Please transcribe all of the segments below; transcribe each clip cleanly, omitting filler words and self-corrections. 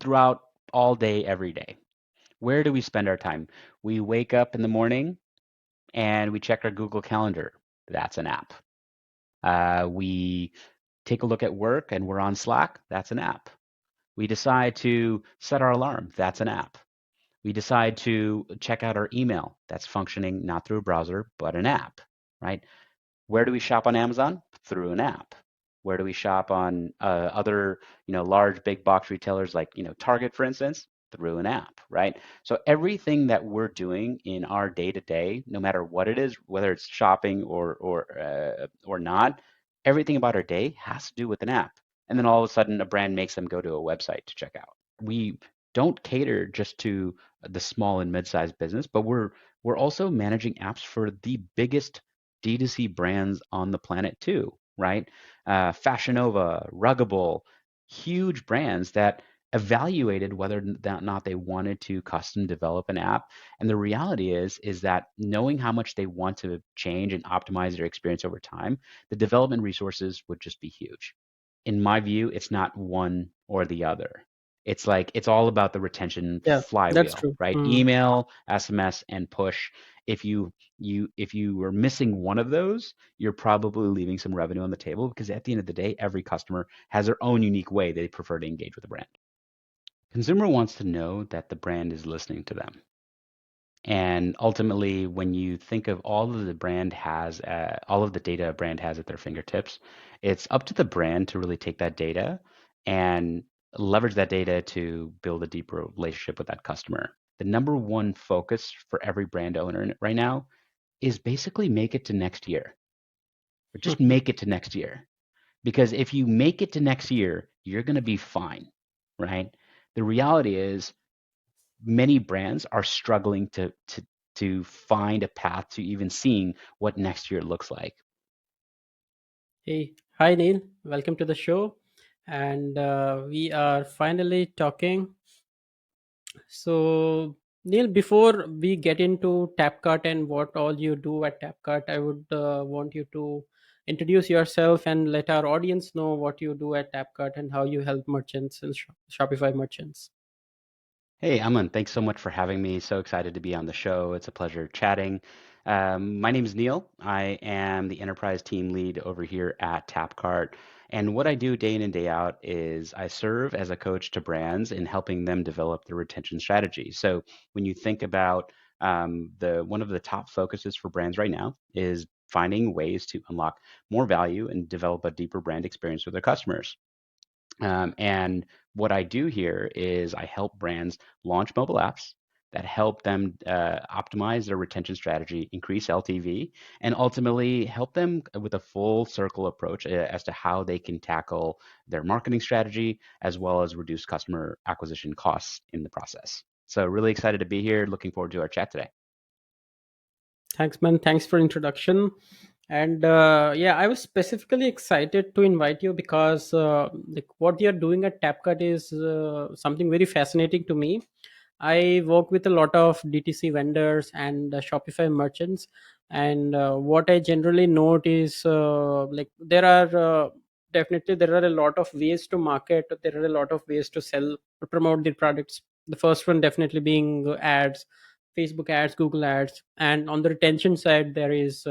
throughout all day, every day. Where do we spend our time? We wake up in the morning and we check our Google Calendar. That's an app. We take a look at work and we're on Slack. That's an app. We decide to set our alarm. That's an app. We decide to check out our email. That's functioning not through a browser, but an app, right? Where do we shop on Amazon? Through an app. Where do we shop on other, large big box retailers like, Target, for instance? Through an app, right? So everything that we're doing in our day to day, no matter what it is, whether it's shopping or not, everything about our day has to do with an app. And then all of a sudden, a brand makes them go to a website to check out. We don't cater just to the small and mid-sized business, but we're also managing apps for the biggest D2C brands on the planet too, right? Fashion Nova, Ruggable, huge brands that evaluated whether or not they wanted to custom develop an app. And the reality is that knowing how much they want to change and optimize their experience over time, the development resources would just be huge. In my view, it's not one or the other. It's like it's all about the retention Yeah, that's flywheel, true. right? Email, SMS, and push. If you were missing one of those, you're probably leaving some revenue on the table because at the end of the day, every customer has their own unique way they prefer to engage with the brand. Consumer wants to know that the brand is listening to them. And ultimately, when you think of all of the data a brand has at their fingertips, it's up to the brand to really take that data and leverage that data to build a deeper relationship with that customer. The number one focus for every brand owner right now is basically make it to next year, or just Mm. make it to next year. Because if you make it to next year, you're going to be fine, right? The reality is many brands are struggling to find a path to even seeing what next year looks like. Hey, hi Neil, welcome to the show. And we are finally talking. So, Neil, before we get into Tapcart and what all you do at Tapcart, I would want you to introduce yourself and let our audience know what you do at Tapcart and how you help merchants and Shopify merchants. Hey, Aman, thanks so much for having me. So excited to be on the show. It's a pleasure chatting. My name is Neil. I am the enterprise team lead over here at Tapcart. And what I do day in and day out is I serve as a coach to brands in helping them develop their retention strategy. So when you think about the one of the top focuses for brands right now is finding ways to unlock more value and develop a deeper brand experience with their customers. And what I do here is I help brands launch mobile apps that help them optimize their retention strategy, increase LTV, and ultimately help them with a full circle approach as to how they can tackle their marketing strategy as well as reduce customer acquisition costs in the process. So really excited to be here. Looking forward to our chat today. Thanks, man. Thanks for introduction. And yeah, I was specifically excited to invite you because like what you're doing at Tapcut is something very fascinating to me. I work with a lot of DTC vendors and Shopify merchants, and what I generally note is like definitely there are a lot of ways to market. There are a lot of ways to sell or promote their products. The first one definitely being ads, Facebook ads, Google ads, and on the retention side there is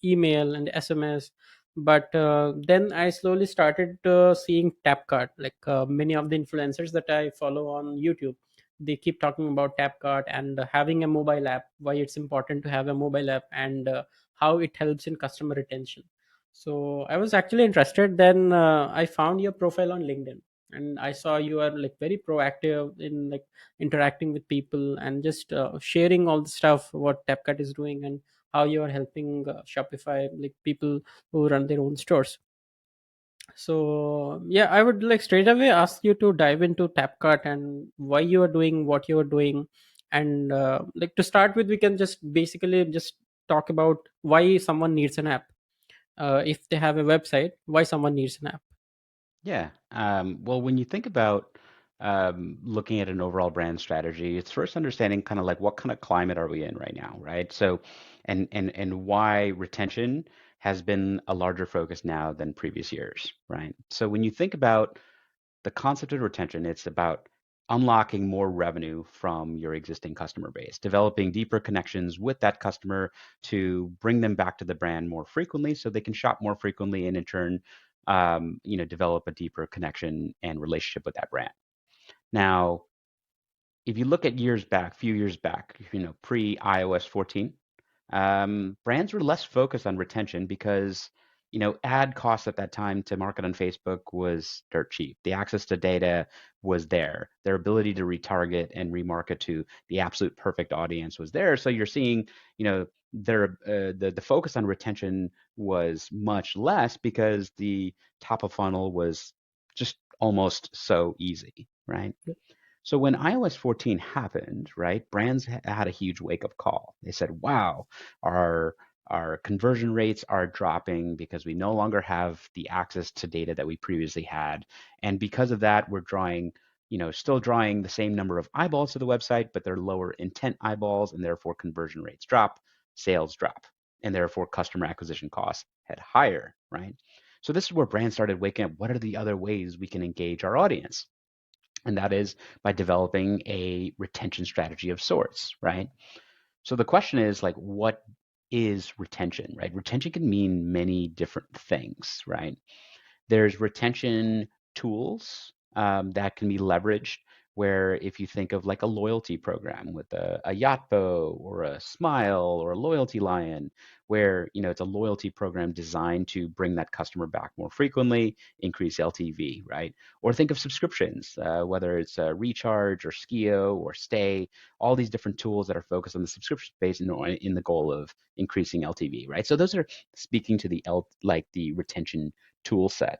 email and SMS. But then I slowly started seeing Tapcart, like many of the influencers that I follow on YouTube, they keep talking about Tapcart and having a mobile app, why it's important to have a mobile app, and how it helps in customer retention. So I was actually interested. Then I found your profile on LinkedIn, and I saw you are like very proactive in like interacting with people and just sharing all the stuff what Tapcart is doing and how you are helping Shopify, like people who run their own stores. So yeah, I would like straight away ask you to dive into Tapcart and why you are doing what you are doing, and like to start with, we can just basically just talk about why someone needs an app. If they have a website, why someone needs an app. Yeah. Well, when you think about looking at an overall brand strategy, it's first understanding kind of like what kind of climate are we in right now, right? So, and why retention has been a larger focus now than previous years, right? So when you think about the concept of retention, it's about unlocking more revenue from your existing customer base, developing deeper connections with that customer to bring them back to the brand more frequently so they can shop more frequently and in turn, develop a deeper connection and relationship with that brand. Now, if you look at years back, few years back, pre iOS 14, brands were less focused on retention because, ad costs at that time to market on Facebook was dirt cheap. The access to data was there. Their ability to retarget and remarket to the absolute perfect audience was there. So you're seeing, the focus on retention was much less because the top of funnel was just almost so easy, right? So when iOS 14 happened, right, brands had a huge wake-up call. They said, "Wow, our our conversion rates are dropping because we no longer have the access to data that we previously had, and because of that, we're still drawing the same number of eyeballs to the website, but they're lower intent eyeballs, and therefore conversion rates drop, sales drop, and therefore customer acquisition costs head higher, right?" So this is where brands started waking up. What are the other ways we can engage our audience? And that is by developing a retention strategy of sorts, right? So the question is like, what is retention, right? Retention can mean many different things, right? There's retention tools that can be leveraged where if you think of like a loyalty program with a Yotpo or a Smile or a Loyalty Lion, where it's a loyalty program designed to bring that customer back more frequently, increase LTV, right? Or think of subscriptions, whether it's Recharge or Skio or Stay, all these different tools that are focused on the subscription base in the goal of increasing LTV, right? So those are speaking to the retention tool set.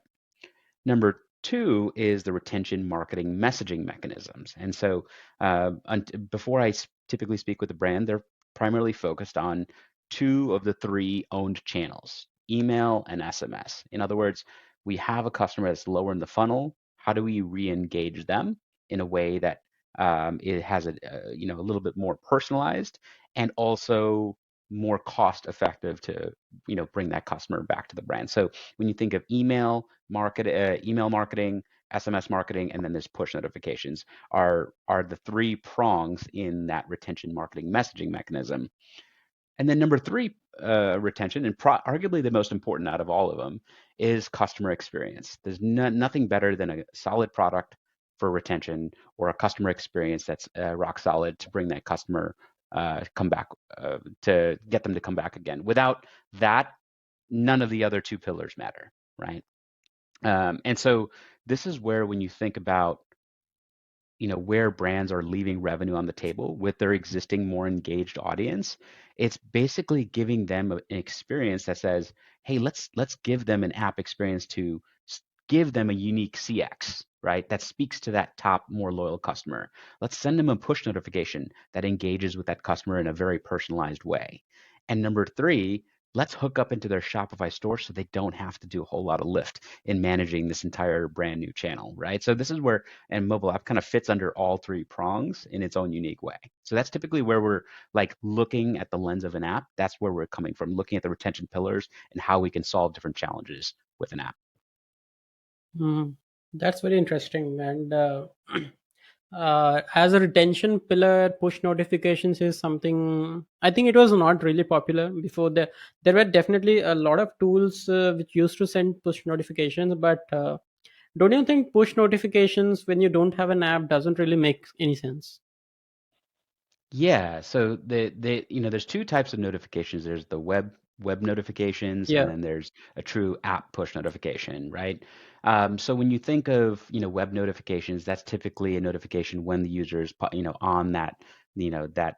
Number two is the retention marketing messaging mechanisms. And so before I typically speak with a brand, they're primarily focused on two of the three owned channels, email and SMS. In other words, we have a customer that's lower in the funnel. How do we re-engage them in a way that it has a little bit more personalized and also more cost effective to bring that customer back to the brand. So when you think of email marketing, SMS marketing, and then there's push notifications are the three prongs in that retention marketing messaging mechanism. And then number three, retention, and arguably the most important out of all of them, is customer experience. There's nothing better than a solid product for retention or a customer experience that's rock solid to bring that customer come back, to get them to come back again. Without that, none of the other two pillars matter, right? And so this is where when you think about where brands are leaving revenue on the table with their existing more engaged audience, it's basically giving them an experience that says, hey, let's give them an app experience to give them a unique CX, right? That speaks to that top, more loyal customer. Let's send them a push notification that engages with that customer in a very personalized way. And number three, let's hook up into their Shopify store so they don't have to do a whole lot of lift in managing this entire brand new channel, right? So this is where, and mobile app kind of fits under all three prongs in its own unique way. So that's typically where we're like looking at the lens of an app. That's where we're coming from, looking at the retention pillars and how we can solve different challenges with an app. Mm, that's very interesting. And as a retention pillar, push notifications is something I think it was not really popular before. There were definitely a lot of tools which used to send push notifications, but don't you think push notifications when you don't have an app doesn't really make any sense? Yeah, so there's two types of notifications. There's the web notifications, and Yeah, then there's a true app push notification, right? So when you think of web notifications, that's typically a notification when the user is on that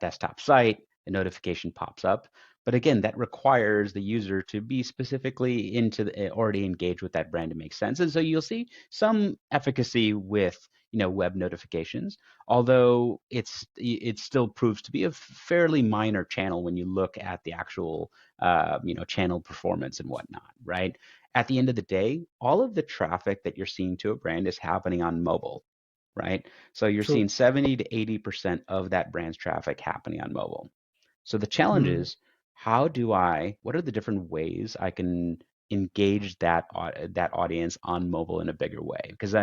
desktop site, a notification pops up. But again, that requires the user to be specifically already engaged with that brand to make sense. And so you'll see some efficacy with web notifications, although it still proves to be a fairly minor channel when you look at the actual channel performance and whatnot, right? At the end of the day, all of the traffic that you're seeing to a brand is happening on mobile, right? So you're true. seeing 70 to 80% of that brand's traffic happening on mobile. So the challenge Mm, is, what are the different ways I can engage that audience on mobile in a bigger way. Because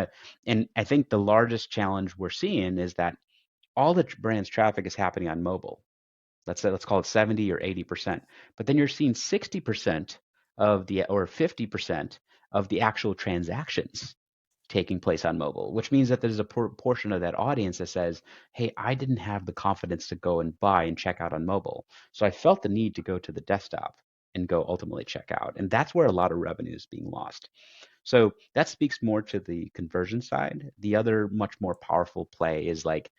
and I think the largest challenge we're seeing is that all the brand's traffic is happening on mobile. Let's call it 70 or 80%. But then you're seeing 60% of the or 50% of the actual transactions taking place on mobile, which means that there's a portion of that audience that says, hey, I didn't have the confidence to go and buy and check out on mobile. So I felt the need to go to the desktop and go ultimately check out. And that's where a lot of revenue is being lost. So that speaks more to the conversion side. The other much more powerful play is like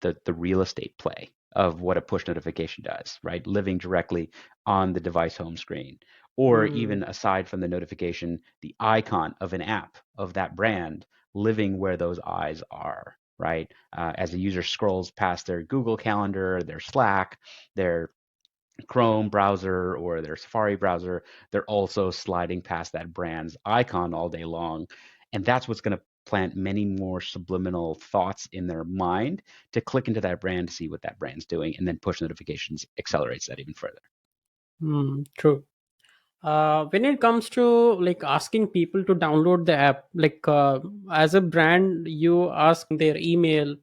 the real estate play of what a push notification does, right? Living directly on the device home screen, or even Mm, aside from the notification, the icon of an app of that brand living where those eyes are, right? As a user scrolls past their Google Calendar, their Slack, their Chrome browser or their Safari browser, they're also sliding past that brand's icon all day long. And that's what's going to plant many more subliminal thoughts in their mind to click into that brand to see what that brand's doing. And then push notifications accelerates that even further. true. When it comes to like asking people to download the app, like as a brand, you ask their email.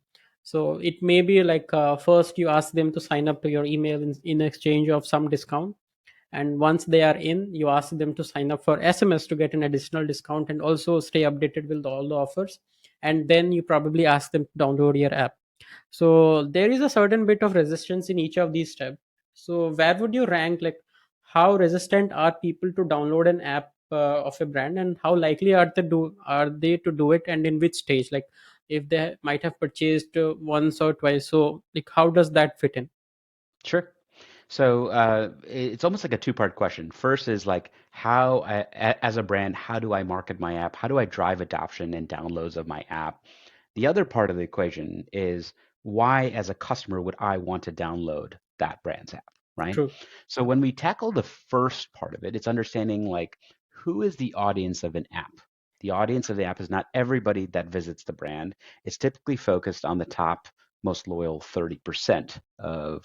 So it may be like first you ask them to sign up to your email in exchange of some discount, and once they are in, you ask them to sign up for SMS to get an additional discount and also stay updated with all the offers, and then you probably ask them to download your app. So there is a certain bit of resistance in each of these steps. So where would you rank, like how resistant are people to download an app of a brand, and how likely are they to do it, and in which stage, like if they might have purchased once or twice, so like how does that fit in? Sure. So it's almost like a two-part question. First is like as a brand, how do I market my app? How do I drive adoption and downloads of my app? The other part of the equation is why, as a customer, would I want to download that brand's app, right? True. So when we tackle the first part of it, it's understanding like who is the audience of an app? The audience of the app is not everybody that visits the brand. It's typically focused on the top most loyal 30% of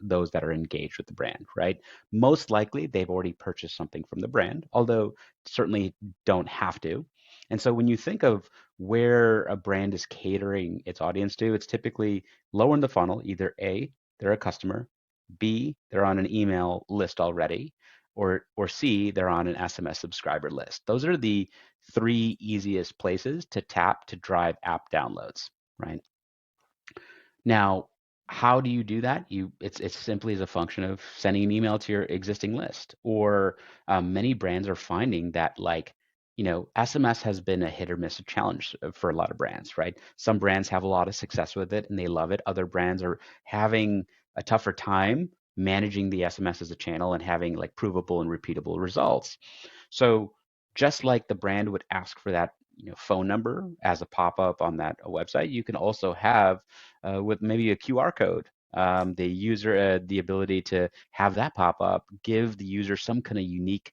those that are engaged with the brand, right? Most likely they've already purchased something from the brand, although certainly don't have to. And so when you think of where a brand is catering its audience to, it's typically lower in the funnel. Either A, they're a customer, B, they're on an email list already, or C, they're on an SMS subscriber list. Those are the three easiest places to tap to drive app downloads, right? Now, how do you do that? It's simply as a function of sending an email to your existing list. Or many brands are finding that SMS has been a hit or miss challenge for a lot of brands, right? Some brands have a lot of success with it and they love it. Other brands are having a tougher time managing the SMS as a channel and having like provable and repeatable results. So just like the brand would ask for that phone number as a pop-up on that website, you can also have with maybe a QR code, the user the ability to have that pop up, give the user some kind of unique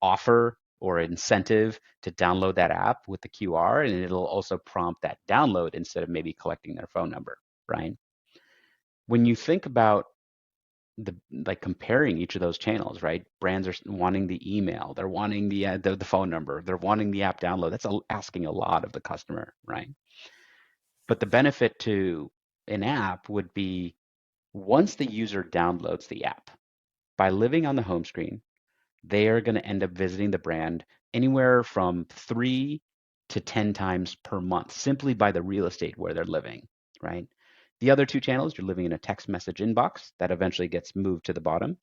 offer or incentive to download that app with the QR, and it'll also prompt that download instead of maybe collecting their phone number, right? When you think about the like comparing each of those channels, right? Brands are wanting the email, they're wanting the phone number, they're wanting the app download. That's asking a lot of the customer, right? But the benefit to an app would be once the user downloads the app, by living on the home screen, they are going to end up visiting the brand anywhere from 3 to 10 times per month simply by the real estate where they're living, right? The other two channels, you're living in a text message inbox that eventually gets moved to the bottom.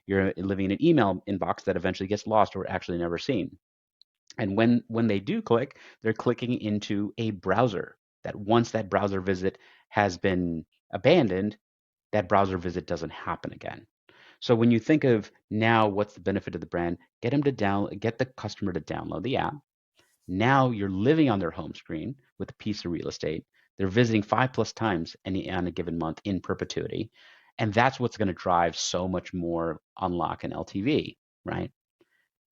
You're living in an email inbox that eventually gets lost or actually never seen. And when they do click, they're clicking into a browser that once that browser visit has been abandoned, that browser visit doesn't happen again. So when you think of now what's the benefit of the brand, get the customer to download the app. Now you're living on their home screen with a piece of real estate. They're visiting 5+ times on a given month in perpetuity. And that's what's going to drive so much more unlock and LTV, right?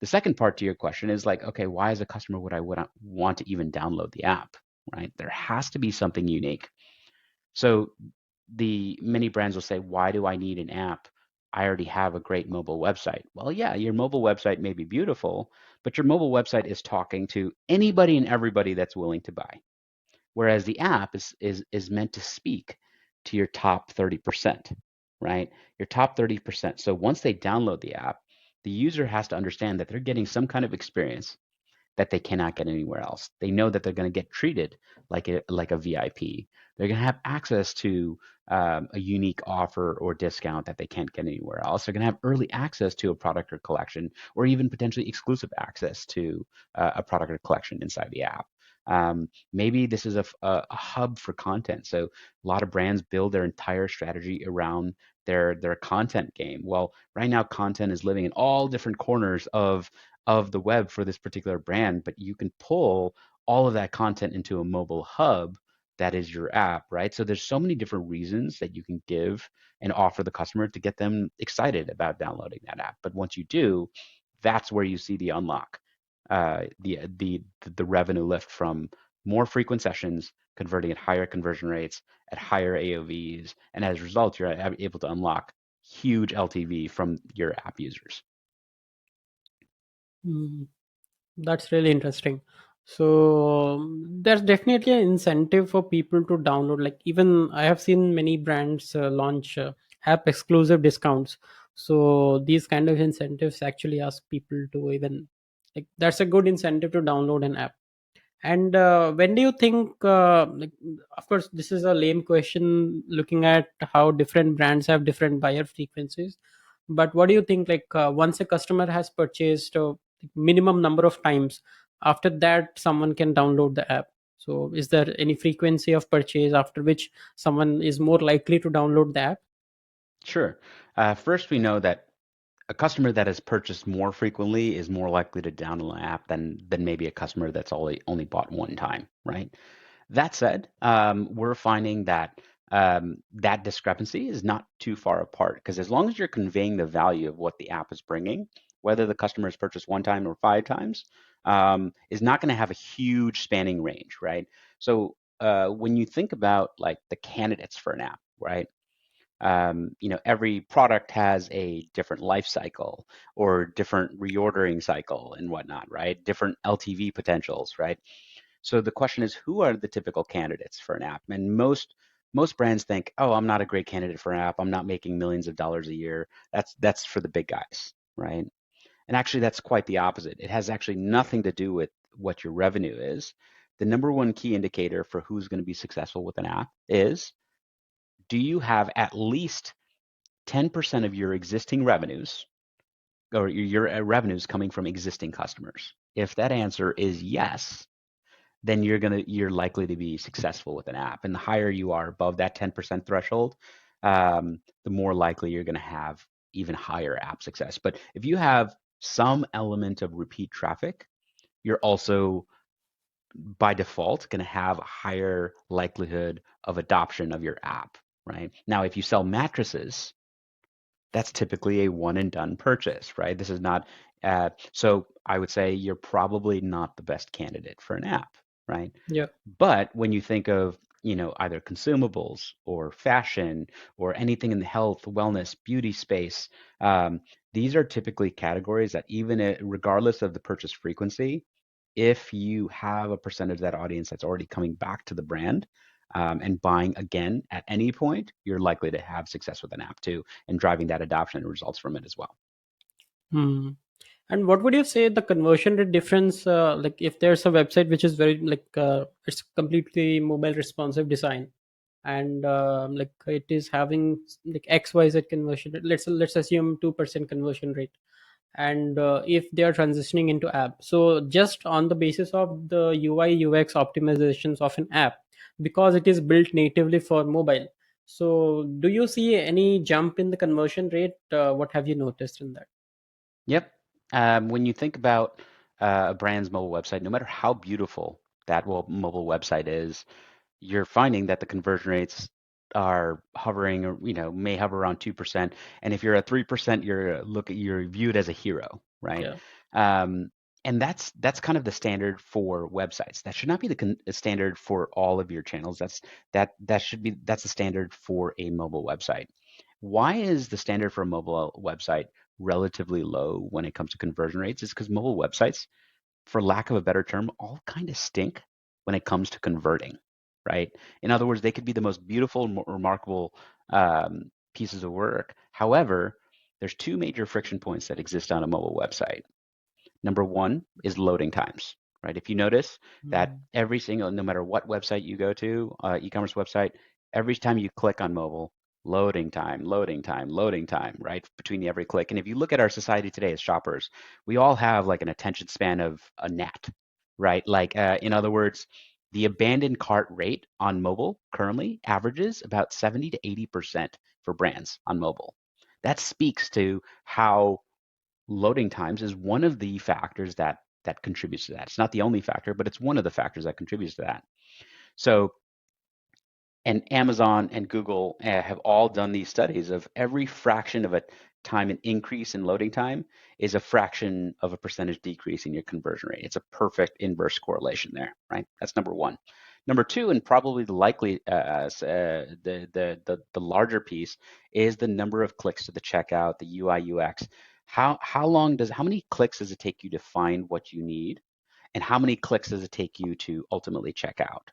The second part to your question is like, okay, why as a customer would I want to even download the app, right? There has to be something unique. So the many brands will say, why do I need an app? I already have a great mobile website. Well, yeah, your mobile website may be beautiful, but your mobile website is talking to anybody and everybody that's willing to buy. Whereas the app is meant to speak to your top 30%, right? Your top 30%. So once they download the app, the user has to understand that they're getting some kind of experience that they cannot get anywhere else. They know that they're going to get treated like a VIP. They're going to have access to a unique offer or discount that they can't get anywhere else. They're going to have early access to a product or collection, or even potentially exclusive access to a product or collection inside the app. Maybe this is a hub for content. So a lot of brands build their entire strategy around their content game. Well, right now content is living in all different corners of the web for this particular brand, but you can pull all of that content into a mobile hub that is your app, right? So there's so many different reasons that you can give and offer the customer to get them excited about downloading that app. But once you do, that's where you see the unlock, the revenue lift from more frequent sessions, converting at higher conversion rates, at higher AOVs, and as a result, you're able to unlock huge LTV from your app users. Mm, that's really interesting. So there's definitely an incentive for people to download. Like even I have seen many brands launch app exclusive discounts. So these kind of incentives actually ask people to even, like, that's a good incentive to download an app. And when do you think, like, of course, this is a lame question looking at how different brands have different buyer frequencies. But what do you think, like, once a customer has purchased a minimum number of times, after that, someone can download the app? So, is there any frequency of purchase after which someone is more likely to download the app? Sure. First, we know that a customer that has purchased more frequently is more likely to download an app than maybe a customer that's only bought one time, right? That said, we're finding that that discrepancy is not too far apart because as long as you're conveying the value of what the app is bringing, whether the customer has purchased one time or five times, is not going to have a huge spanning range, right? So when you think about like the candidates for an app, right? Every product has a different life cycle or different reordering cycle and whatnot, right? Different LTV potentials, right? So the question is, who are the typical candidates for an app? And most brands think, oh, I'm not a great candidate for an app. I'm not making millions of dollars a year. That's for the big guys, right? And actually, that's quite the opposite. It has actually nothing to do with what your revenue is. The number one key indicator for who's going to be successful with an app is, do you have at least 10% of your existing revenues or your revenues coming from existing customers? If that answer is yes, then you're likely to be successful with an app. And the higher you are above that 10% threshold, the more likely you're going to have even higher app success. But if you have some element of repeat traffic, you're also by default going to have a higher likelihood of adoption of your app, right? Now, if you sell mattresses, that's typically a one and done purchase, right? This is not, so I would say you're probably not the best candidate for an app, right? Yeah. But when you think of, either consumables or fashion or anything in the health, wellness, beauty space, these are typically categories that regardless of the purchase frequency, if you have a percentage of that audience that's already coming back to the brand, and buying again at any point, you're likely to have success with an app too, and driving that adoption and results from it as well. Hmm. And what would you say the conversion rate difference? Like if there's a website which is very like it's completely mobile responsive design, and like it is having like XYZ conversion rate. Let's assume 2% conversion rate, and if they are transitioning into app, so just on the basis of the UI UX optimizations of an app, because it is built natively for mobile. So do you see any jump in the conversion rate? What have you noticed in that? Yep. When you think about a brand's mobile website, no matter how beautiful that mobile website is, you're finding that the conversion rates are hovering or may hover around 2%. And if you're at 3%, you're viewed as a hero, right? Yeah. um, and that's kind of the standard for websites. That should not be the standard for all of your channels. That's the standard for a mobile website. Why is the standard for a mobile website relatively low when it comes to conversion rates? Is because mobile websites, for lack of a better term, all kind of stink when it comes to converting, right? In other words, they could be the most beautiful, remarkable pieces of work. However, there's two major friction points that exist on a mobile website. Number one is loading times, right? If you notice that Mm. every single, no matter what website you go to, e-commerce website, every time you click on mobile, loading time, loading time, loading time, right? Between every click. And if you look at our society today as shoppers, we all have like an attention span of a gnat, right? Like, in other words, the abandoned cart rate on mobile currently averages about 70 to 80% for brands on mobile. That speaks to how loading times is one of the factors that contributes to that. It's not the only factor, but it's one of the factors that contributes to that. So, and Amazon and Google have all done these studies of every fraction of a time an increase in loading time is a fraction of a percentage decrease in your conversion rate. It's a perfect inverse correlation there, right? That's number one. Number two, and probably the likely the larger piece is the number of clicks to the checkout, the UI UX. How many clicks does it take you to find what you need, and how many clicks does it take you to ultimately check out?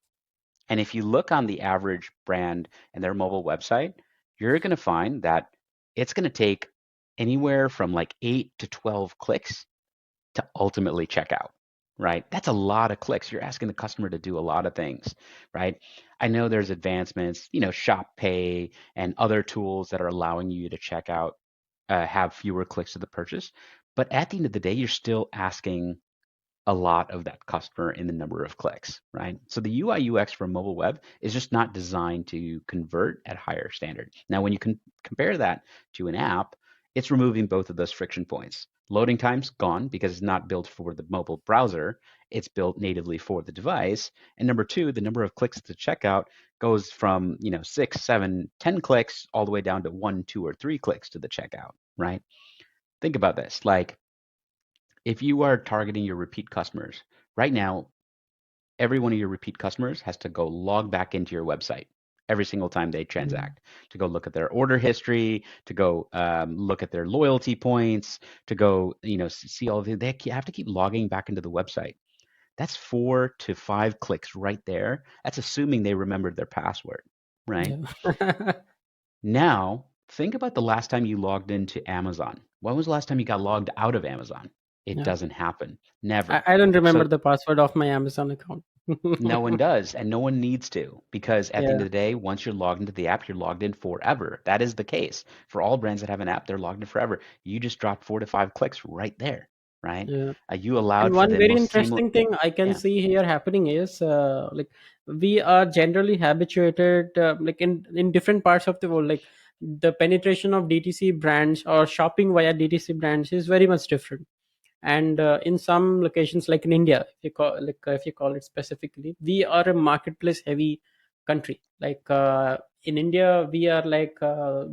And if you look on the average brand and their mobile website, you're going to find that it's going to take anywhere from like 8 to 12 clicks to ultimately check out, right? That's a lot of clicks. You're asking the customer to do a lot of things, right? I know there's advancements, Shop Pay and other tools that are allowing you to check out, have fewer clicks to the purchase. But at the end of the day, you're still asking a lot of that customer in the number of clicks, right? So the UI UX for mobile web is just not designed to convert at higher standard. Now, when you can compare that to an app, it's removing both of those friction points. Loading time's gone because it's not built for the mobile browser. It's built natively for the device. And number two, the number of clicks to checkout goes from, 6, 7, 10 clicks all the way down to 1, 2, or 3 clicks to the checkout, right? Think about this. Like, if you are targeting your repeat customers, right now, every one of your repeat customers has to go log back into your website every single time they Mm. transact, to go look at their order history, to go look at their loyalty points, to go, see all of it. They have to keep logging back into the website. That's 4 to 5 clicks right there. That's assuming they remembered their password, right? Yeah. Now, think about the last time you logged into Amazon. When was the last time you got logged out of Amazon? It Yeah. doesn't happen. I, Never. I don't remember So the password of my Amazon account. no one does, and no one needs to, because at the end Yeah. of the day, once you're logged into the app, you're logged in forever. That is the case. For all brands that have an app, they're logged in forever. You just dropped 4 to 5 clicks right there, right? Yeah. You And allowed for one the very most seamless, interesting thing I can yeah. see here happening is like we are generally habituated like in different parts of the world, like the penetration of DTC brands or shopping via DTC brands is very much different. And in some locations like in India, if you call it specifically, we are a marketplace heavy country. Like in India, we are like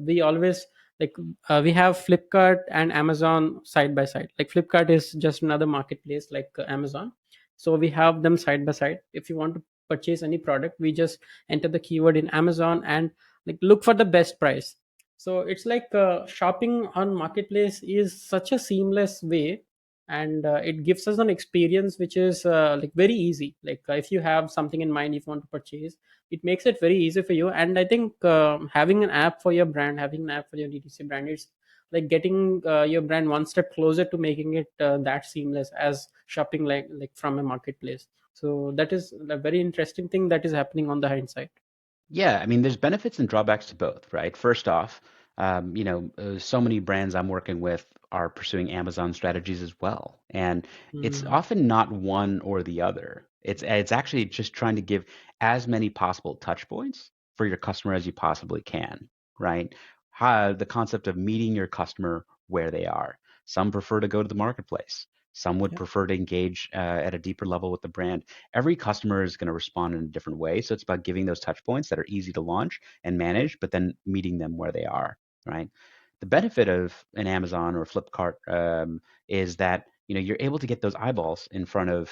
we always like we have Flipkart and Amazon side by side. Like Flipkart is just another marketplace like Amazon, so we have them side by side. If you want to purchase any product, we just enter the keyword in Amazon and like look for the best price. So it's like shopping on marketplace is such a seamless way, and it gives us an experience which is like very easy. Like if you have something in mind, if you want to purchase, it makes it very easy for you. And I think having an app for your brand, having an app for your DTC brand, is like getting your brand one step closer to making it that seamless as shopping like from a marketplace. So that is a very interesting thing that is happening on the hindsight. Yeah, I mean, there's benefits and drawbacks to both, right? First off, so many brands I'm working with are pursuing Amazon strategies as well, and it's Mm, often not one or the other. It's actually just trying to give as many possible touch points for your customer as you possibly can, right? The concept of meeting your customer where they are. Some prefer to go to the marketplace. Some would yeah. prefer to engage at a deeper level with the brand. Every customer is going to respond in a different way. So it's about giving those touch points that are easy to launch and manage, but then meeting them where they are, right? The benefit of an Amazon or Flipkart is that you're able to get those eyeballs in front of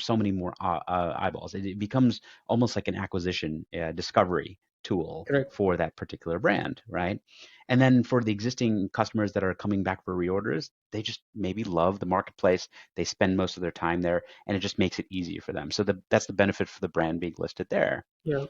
so many more eyeballs. It becomes almost like an acquisition discovery tool Correct. for that particular brand, right? And then for the existing customers that are coming back for reorders, they just maybe love the marketplace. They spend most of their time there, and it just makes it easier for them. So that's the benefit for the brand being listed there. Yeah.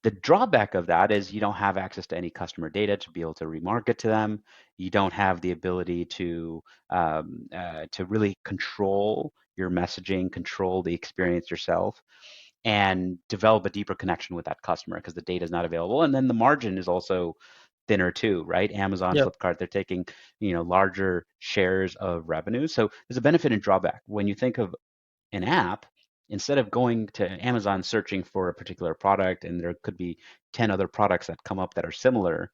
The drawback of that is you don't have access to any customer data to be able to remarket to them. You don't have the ability to really control your messaging, control the experience yourself, and develop a deeper connection with that customer because the data is not available. And then the margin is also thinner too, right? Amazon, Yeah. Flipkart, they're taking, larger shares of revenue. So there's a benefit and drawback. When you think of an app, instead of going to Amazon searching for a particular product, and there could be 10 other products that come up that are similar,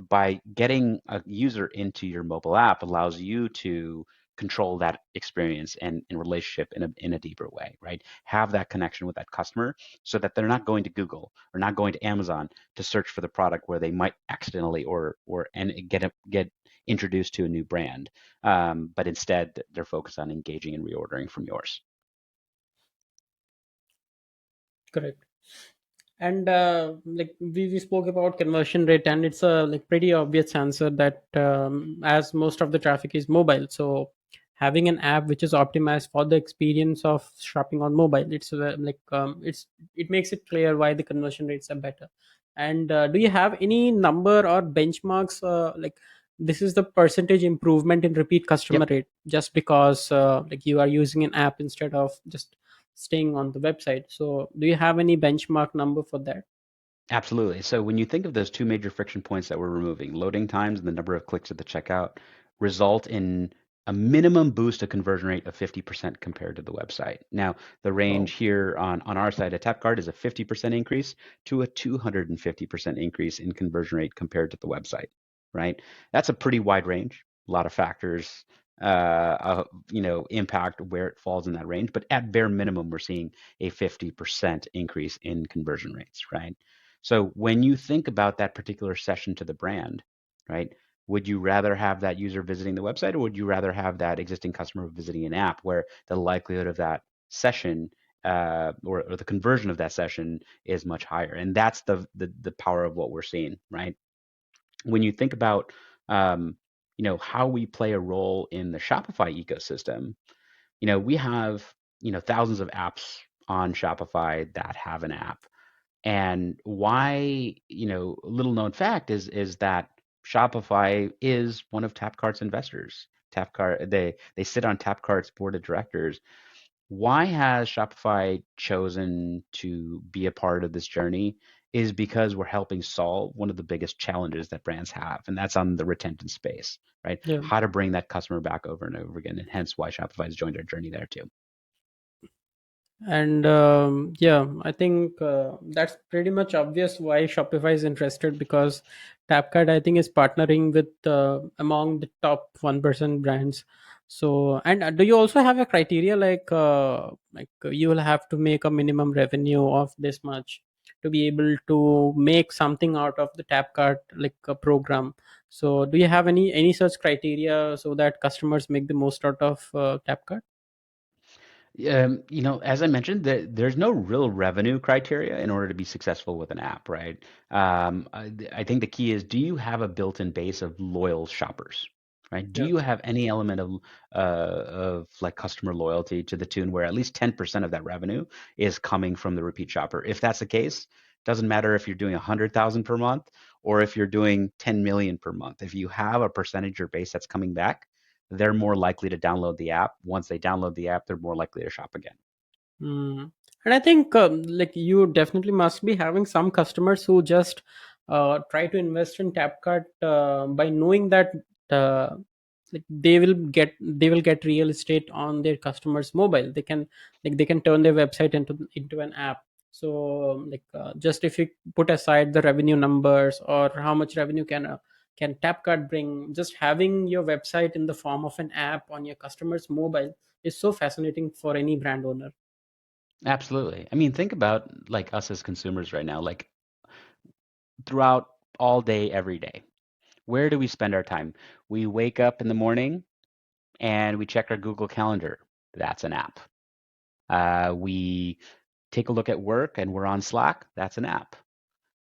by getting a user into your mobile app allows you to control that experience and relationship in a deeper way, right? Have that connection with that customer so that they're not going to Google or not going to Amazon to search for the product where they might accidentally or and get introduced to a new brand, but instead they're focused on engaging and reordering from yours. Correct. And like we spoke about conversion rate, and it's a like pretty obvious answer that as most of the traffic is mobile, so having an app which is optimized for the experience of shopping on mobile, it's it makes it clear why the conversion rates are better. And do you have any number or benchmarks, like this is the percentage improvement in repeat customer Yep. rate just because like you are using an app instead of just staying on the website? So do you have any benchmark number for that? Absolutely. So when you think of those two major friction points that we're removing, loading times and the number of clicks at the checkout result in a minimum boost to conversion rate of 50% compared to the website. Now, the range Oh, here on our side at Tapcart is a 50% increase to a 250% increase in conversion rate compared to the website, right? That's a pretty wide range. A lot of factors, impact where it falls in that range. But at bare minimum, we're seeing a 50% increase in conversion rates, right? So when you think about that particular session to the brand, right? Would you rather have that user visiting the website, or would you rather have that existing customer visiting an app where the likelihood of that session or the conversion of that session is much higher? And that's the power of what we're seeing, right? When you think about how we play a role in the Shopify ecosystem, we have thousands of apps on Shopify that have an app. And why, little known fact is that Shopify is one of Tapcart's investors. Tapcart, they sit on Tapcart's board of directors. Why has Shopify chosen to be a part of this journey? Is because we're helping solve one of the biggest challenges that brands have, and that's on the retention space, right? yeah. How to bring that customer back over and over again, and hence why Shopify has joined our journey there too. And yeah, I think that's pretty much obvious why Shopify is interested, because Tapcart, I think, is partnering with among the top 1% brands. So, and do you also have a criteria like you will have to make a minimum revenue of this much to be able to make something out of the Tapcart like a program? So, do you have any such criteria so that customers make the most out of Tapcart? As I mentioned, there's no real revenue criteria in order to be successful with an app, right? I think the key is, do you have a built-in base of loyal shoppers, right? Do Yeah. you have any element of like customer loyalty to the tune where at least 10% of that revenue is coming from the repeat shopper? If that's the case, doesn't matter if you're doing 100,000 per month or if you're doing 10 million per month. If you have a percentage or base that's coming back, they're more likely to download the app. Once they download the app, they're more likely to shop again. Mm. And I think like you definitely must be having some customers who just try to invest in Tapcart by knowing that uh, like they will get real estate on their customers' mobile. They can turn their website into an app. So just if you put aside the revenue numbers or how much revenue can Tapcart bring, just having your website in the form of an app on your customer's mobile is so fascinating for any brand owner. Absolutely. I mean, think about like us as consumers right now, like throughout all day, every day. Where do we spend our time? We wake up in the morning and we check our Google Calendar. That's an app. We take a look at work and we're on Slack. That's an app.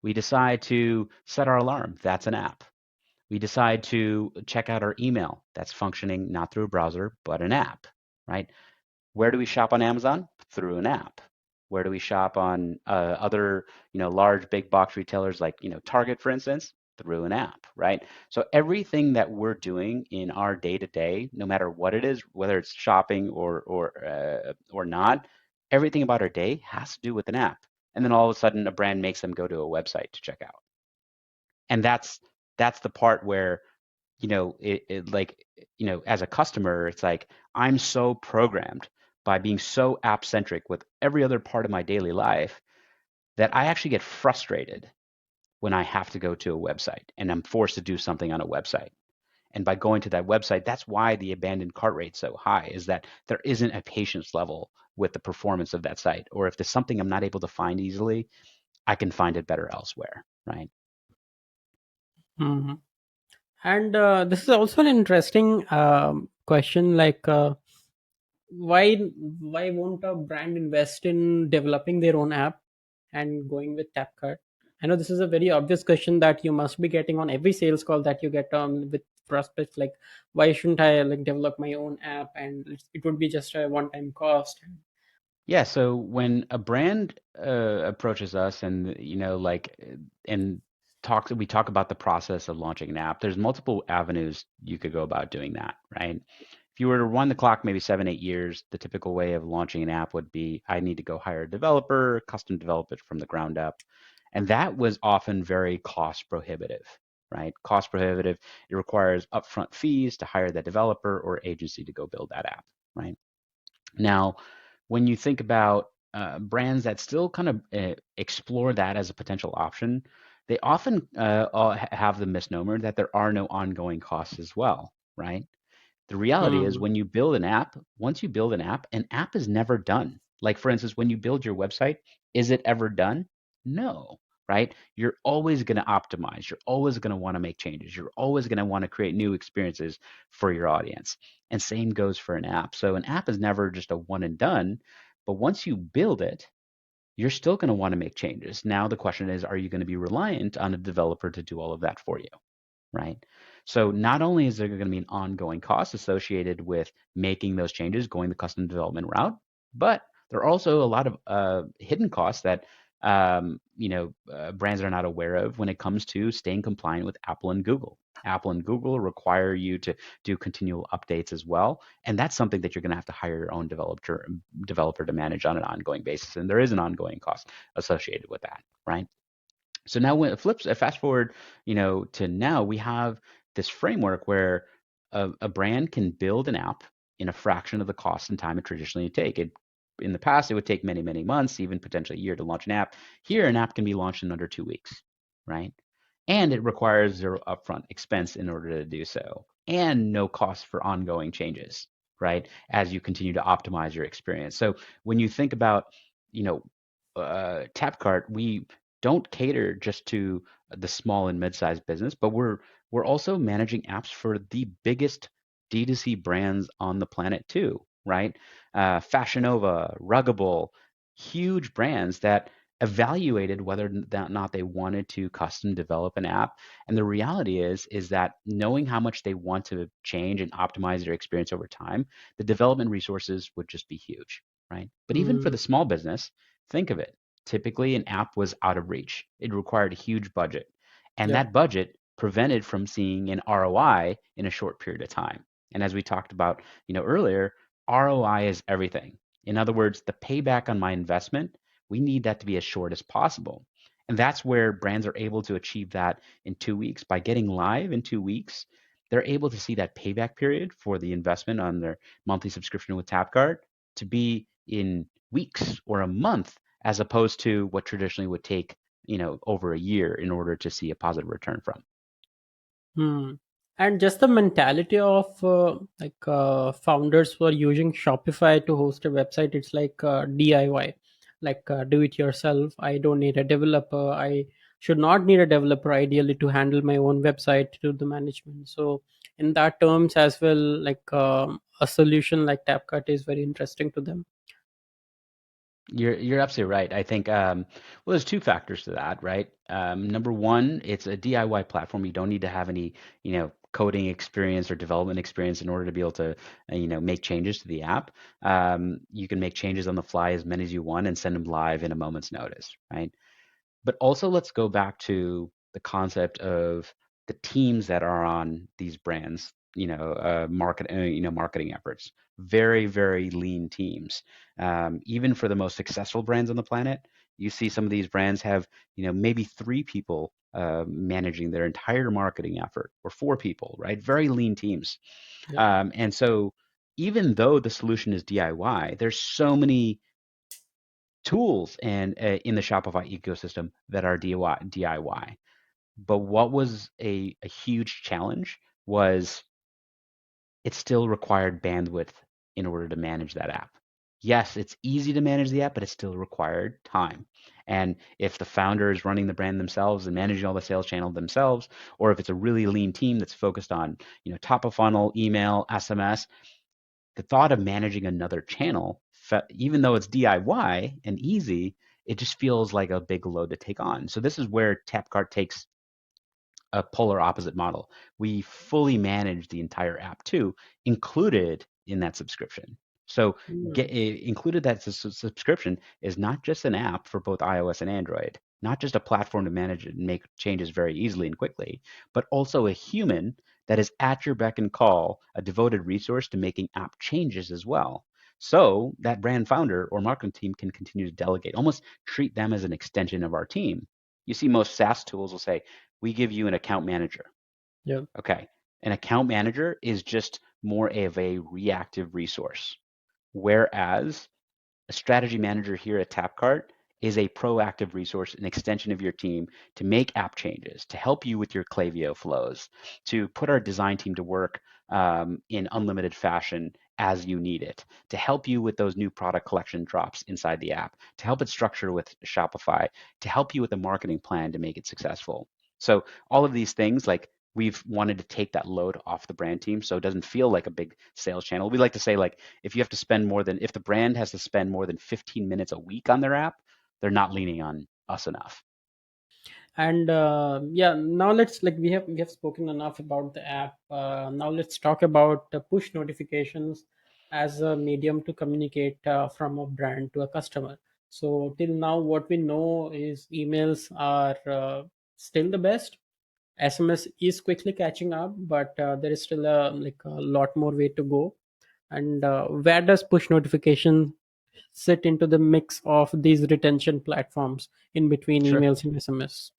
We decide to set our alarm. That's an app. We decide to check out our email. That's functioning not through a browser, but an app, right? Where do we shop on Amazon? Through an app. Where do we shop on other, large big box retailers like, Target, for instance? Through an app, right? So everything that we're doing in our day to day, no matter what it is, whether it's shopping or not, everything about our day has to do with an app. And then all of a sudden, a brand makes them go to a website to check out. And that's the part where it like as a customer, it's like I'm so programmed by being so app centric with every other part of my daily life that I actually get frustrated when I have to go to a website and I'm forced to do something on a website. And by going to that website, that's why the abandoned cart rate's so high, is that there isn't a patience level with the performance of that site. Or if there's something I'm not able to find easily, I can find it better elsewhere, right? Mhm. And this is also an interesting question. Like, why won't a brand invest in developing their own app and going with Tapcart? I know this is a very obvious question that you must be getting on every sales call that you get on with prospects. Like, why shouldn't I like develop my own app, and it would be just a one-time cost? Yeah, so when a brand approaches us and and we talk about the process of launching an app, there's multiple avenues you could go about doing that, right? If you were to run the clock maybe 7, 8 years, the typical way of launching an app would be I need to go hire a developer, custom develop it from the ground up. And that was often very cost prohibitive, right? Cost prohibitive. It requires upfront fees to hire the developer or agency to go build that app, right? Now, when you think about brands that still kind of explore that as a potential option, they often have the misnomer that there are no ongoing costs as well, right? The reality is Hmm. when you build an app, once you build an app is never done. Like for instance, when you build your website, is it ever done? No, right? You're always going to optimize. You're always going to want to make changes. You're always going to want to create new experiences for your audience. And same goes for an app. So an app is never just a one and done, but once you build it, you're still going to want to make changes. Now the question is, are you going to be reliant on a developer to do all of that for you? Right? So not only is there going to be an ongoing cost associated with making those changes, going the custom development route, but there are also a lot of hidden costs that brands are not aware of when it comes to staying compliant with Apple and Google. Apple and Google require you to do continual updates as well, and that's something that you're going to have to hire your own developer to manage on an ongoing basis, and there is an ongoing cost associated with that, right? So now when it flips, fast forward, to now we have this framework where a brand can build an app in a fraction of the cost and time it traditionally would take. In the past, it would take many, many months, even potentially a year to launch an app. Here, an app can be launched in under 2 weeks, right? And it requires zero upfront expense in order to do so, and no cost for ongoing changes, right? As you continue to optimize your experience. So when you think about, you know, Tapcart, we don't cater just to the small and mid-sized business, but we're also managing apps for the biggest D2C brands on the planet too, right? Fashion Nova, Ruggable, huge brands that evaluated whether or not they wanted to custom develop an app. And the reality is that knowing how much they want to change and optimize their experience over time, the development resources would just be huge, right? But even for Hmm. the small business, think of it. Typically, an app was out of reach. It required a huge budget, and Yep. that budget prevented from seeing an ROI in a short period of time. And as we talked about, earlier, ROI is everything. In other words, the payback on my investment, we need that to be as short as possible. And that's where brands are able to achieve that in 2 weeks. By getting live in 2 weeks, they're able to see that payback period for the investment on their monthly subscription with Tapcart to be in weeks or a month, as opposed to what traditionally would take, over a year in order to see a positive return from. Hmm. And just the mentality of founders who are using Shopify to host a website, it's like DIY, like do it yourself. I don't need a developer. I should not need a developer ideally to handle my own website, to do the management. So in that terms as well, like a solution like Tapcut is very interesting to them. You're absolutely right. I think well, there's two factors to that, right? Number one, it's a DIY platform. You don't need to have any, coding experience or development experience in order to be able to, make changes to the app. You can make changes on the fly as many as you want and send them live in a moment's notice, right? But also, let's go back to the concept of the teams that are on these brands, marketing efforts. Very, very lean teams. Even for the most successful brands on the planet, you see some of these brands have, maybe three people managing their entire marketing effort, or four people, right? Very lean teams. Yeah. And so, even though the solution is DIY, there's so many tools and in the Shopify ecosystem that are DIY. But what was a huge challenge was it still required bandwidth in order to manage that app. Yes, it's easy to manage the app, but it still required time. And if the founder is running the brand themselves and managing all the sales channel themselves, or if it's a really lean team that's focused on, top of funnel, email, SMS, the thought of managing another channel, even though it's DIY and easy, it just feels like a big load to take on. So this is where Tapcart takes a polar opposite model. We fully manage the entire app too, included in that subscription. So Hmm. included that subscription is not just an app for both iOS and Android, not just a platform to manage it and make changes very easily and quickly, but also a human that is at your beck and call, a devoted resource to making app changes as well. So that brand founder or marketing team can continue to delegate, almost treat them as an extension of our team. You see, most SaaS tools will say, we give you an account manager. Yeah. Okay. An account manager is just more of a reactive resource. Whereas a strategy manager here at Tapcart is a proactive resource, an extension of your team to make app changes, to help you with your Klaviyo flows, to put our design team to work in unlimited fashion as you need it, to help you with those new product collection drops inside the app, to help it structure with Shopify, to help you with a marketing plan to make it successful. So all of these things, like we've wanted to take that load off the brand team so it doesn't feel like a big sales channel. We like to say, like, if the brand has to spend more than 15 minutes a week on their app, they're not leaning on us enough. And yeah, now let's, like, we have spoken enough about the app. Now let's talk about push notifications as a medium to communicate from a brand to a customer. So till now, what we know is emails are still the best. SMS is quickly catching up, but there is still a lot more way to go. And where does push notification sit into the mix of these retention platforms in between Sure. emails and SMS?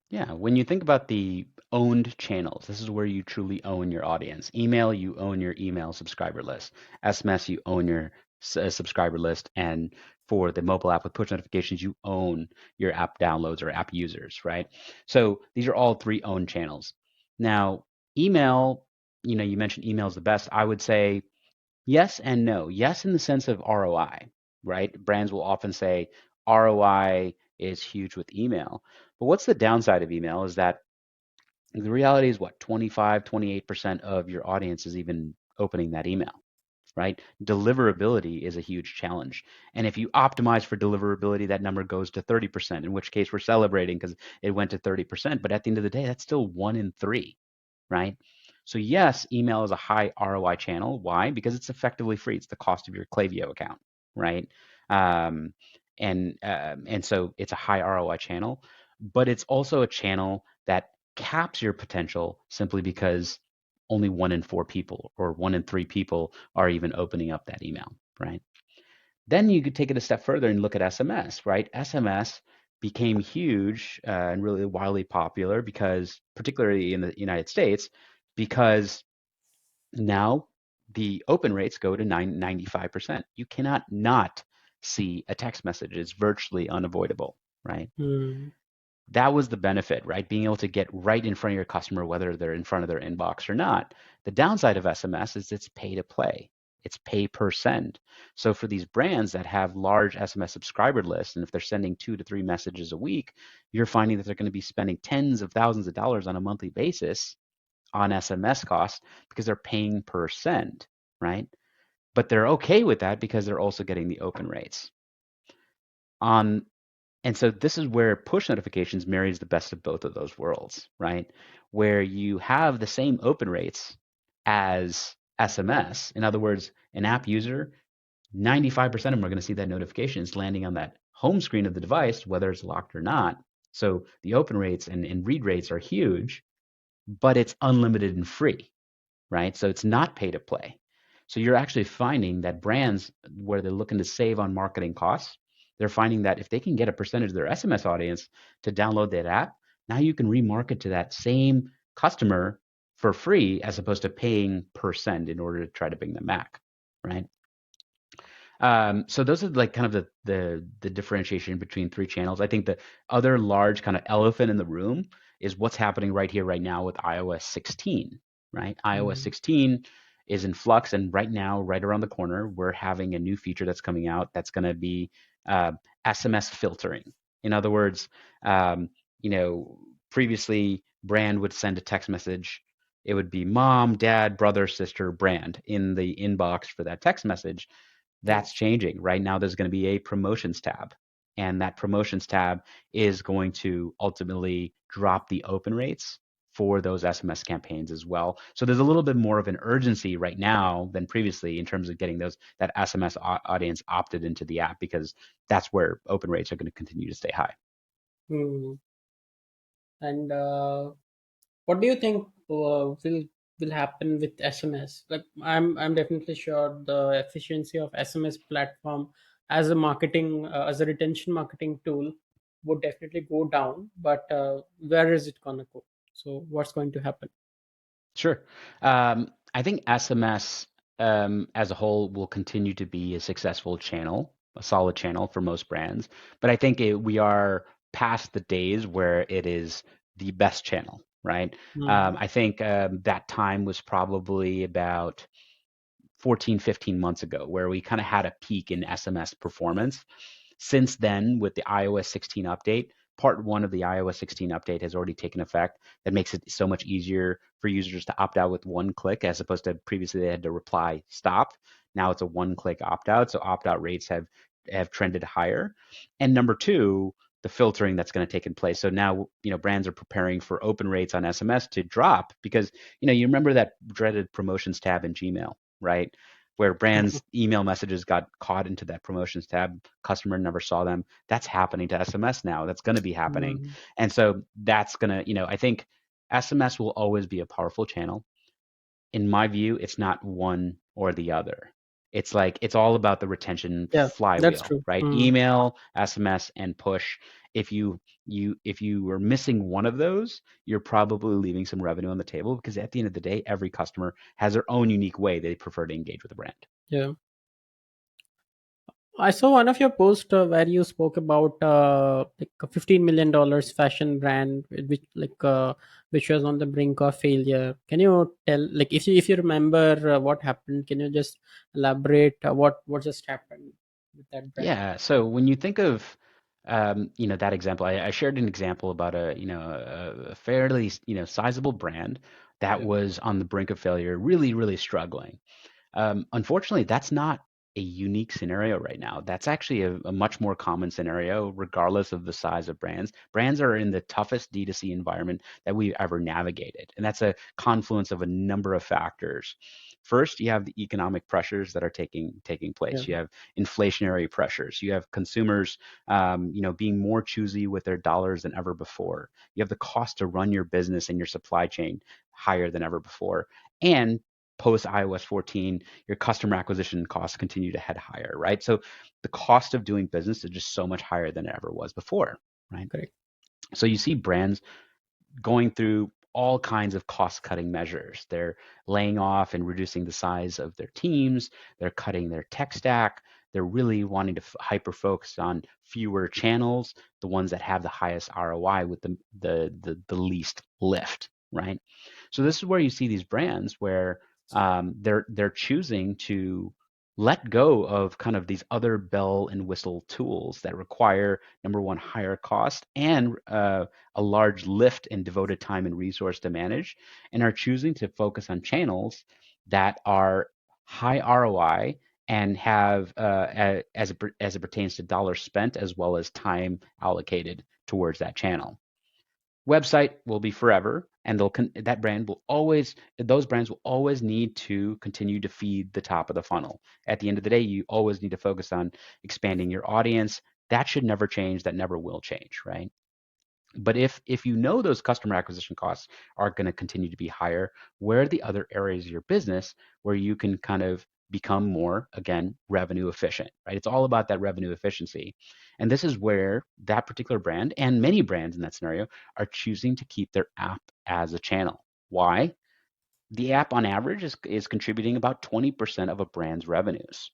Yeah, when you think about the owned channels, this is where you truly own your audience. Email, you own your email subscriber list. SMS, you own your subscriber list. And for the mobile app with push notifications, you own your app downloads or app users, right? So these are all three owned channels. Now, email, you mentioned email is the best. I would say yes and no. Yes, in the sense of ROI, right? Brands will often say ROI is huge with email. But what's the downside of email is that the reality is what, 25, 28% of your audience is even opening that email, right? Deliverability is a huge challenge. And if you optimize for deliverability, that number goes to 30%, in which case we're celebrating because it went to 30%. But at the end of the day, that's still one in three, right? So yes, email is a high ROI channel. Why? Because it's effectively free. It's the cost of your Klaviyo account, right? Um, and so it's a high ROI channel, but it's also a channel that caps your potential simply because only one in four people or one in three people are even opening up that email, right? Then you could take it a step further and look at SMS, right? SMS became huge and really wildly popular because, particularly in the United States, because now the open rates go to 95%. You cannot not see a text message. It's virtually unavoidable, right? Hmm. That was the benefit, right? Being able to get right in front of your customer, whether they're in front of their inbox or not. The downside of SMS is it's pay to play. It's pay per send. So for these brands that have large SMS subscriber lists, and if they're sending 2 to 3 messages a week, you're finding that they're going to be spending tens of thousands of dollars on a monthly basis on SMS costs because they're paying per send, right? But they're okay with that because they're also getting the open rates. On And so this is where push notifications marries the best of both of those worlds, right? Where you have the same open rates as SMS. In other words, an app user, 95% of them are going to see that notification is landing on that home screen of the device, whether it's locked or not. So the open rates and read rates are huge, but it's unlimited and free, right? So it's not pay to play. So you're actually finding that brands where they're looking to save on marketing costs, they're finding that if they can get a percentage of their SMS audience to download that app, now you can remarket to that same customer for free as opposed to paying per send in order to try to bring them back, right? So those are like kind of the differentiation between three channels. I think the other large kind of elephant in the room is what's happening right here, right now with iOS 16, right? iOS Mm. 16 is in flux, and right now, right around the corner, we're having a new feature that's coming out that's going to be uh, SMS filtering. In other words, um, you know, previously brand would send a text message. It would be mom, dad, brother, sister, brand in the inbox for that text message. That's Yes. changing. Right now, there's going to be a promotions tab, and that promotions tab is going to ultimately drop the open rates for those SMS campaigns as well. So there's a little bit more of an urgency right now than previously in terms of getting those that SMS audience opted into the app because that's where open rates are going to continue to stay high. Mm. And what do you think will happen with SMS? Like I'm definitely sure the efficiency of SMS platform as a marketing as a retention marketing tool would definitely go down. But where is it gonna go? So what's going to happen? Sure. I think SMS as a whole will continue to be a successful channel, a solid channel for most brands. But I think we are past the days where it is the best channel, right? Mm. I think that time was probably about 14, 15 months ago, where we kind of had a peak in SMS performance. Since then, with the iOS 16 update, part one of the iOS 16 update has already taken effect. That makes it so much easier for users to opt out with one click, as opposed to previously they had to reply stop. Now it's a one click opt out. So opt out rates have trended higher. And number two, the filtering that's going to take in place. So now, brands are preparing for open rates on SMS to drop because, you remember that dreaded promotions tab in Gmail, right? Where brands' email messages got caught into that promotions tab, customer never saw them. That's happening to SMS now. That's going to be happening. Mm. And so that's going to, I think SMS will always be a powerful channel. In my view, it's not one or the other. It's like it's all about the retention Yeah, that's flywheel, true. right? Mm. Email, SMS, and push. If you were missing one of those, you're probably leaving some revenue on the table because at the end of the day, every customer has their own unique way they prefer to engage with a brand. Yeah. I saw one of your posts where you spoke about like a $15 million fashion brand which was on the brink of failure. Can you tell, like, if you remember what happened? Can you just elaborate what just happened with that brand? Yeah. So when you think of, that example, I shared an example about a fairly, sizable brand that Yeah, was on the brink of failure, really, really struggling. Unfortunately, that's not a unique scenario right now. That's actually a much more common scenario, regardless of the size of brands. Brands are in the toughest D2C environment that we've ever navigated, and that's a confluence of a number of factors. First, you have the economic pressures that are taking yeah, place. You have inflationary pressures. You have consumers, being more choosy with their dollars than ever before. You have the cost to run your business and your supply chain higher than ever before, and post iOS 14, your customer acquisition costs continue to head higher, right? So the cost of doing business is just so much higher than it ever was before, right? correct. So you see brands going through all kinds of cost cutting measures. They're laying off and reducing the size of their teams, they're cutting their tech stack. They're really wanting to hyper focus on fewer channels, the ones that have the highest ROI with the least lift, right? So this is where you see these brands where they're choosing to let go of kind of these other bell and whistle tools that require number one higher cost and a large lift in devoted time and resource to manage, and are choosing to focus on channels that are high ROI and have as it pertains to dollars spent as well as time allocated towards that channel. Website will be forever, and that brand will always those brands will always need to continue to feed the top of the funnel. At the end of the day, you always need to focus on expanding your audience. That should never change. That never will change, right? But if you know those customer acquisition costs are going to continue to be higher, where are the other areas of your business where you can kind of become more, again, revenue efficient, right? It's all about that revenue efficiency. And this is where that particular brand and many brands in that scenario are choosing to keep their app as a channel. Why? The app on average is contributing about 20% of a brand's revenues,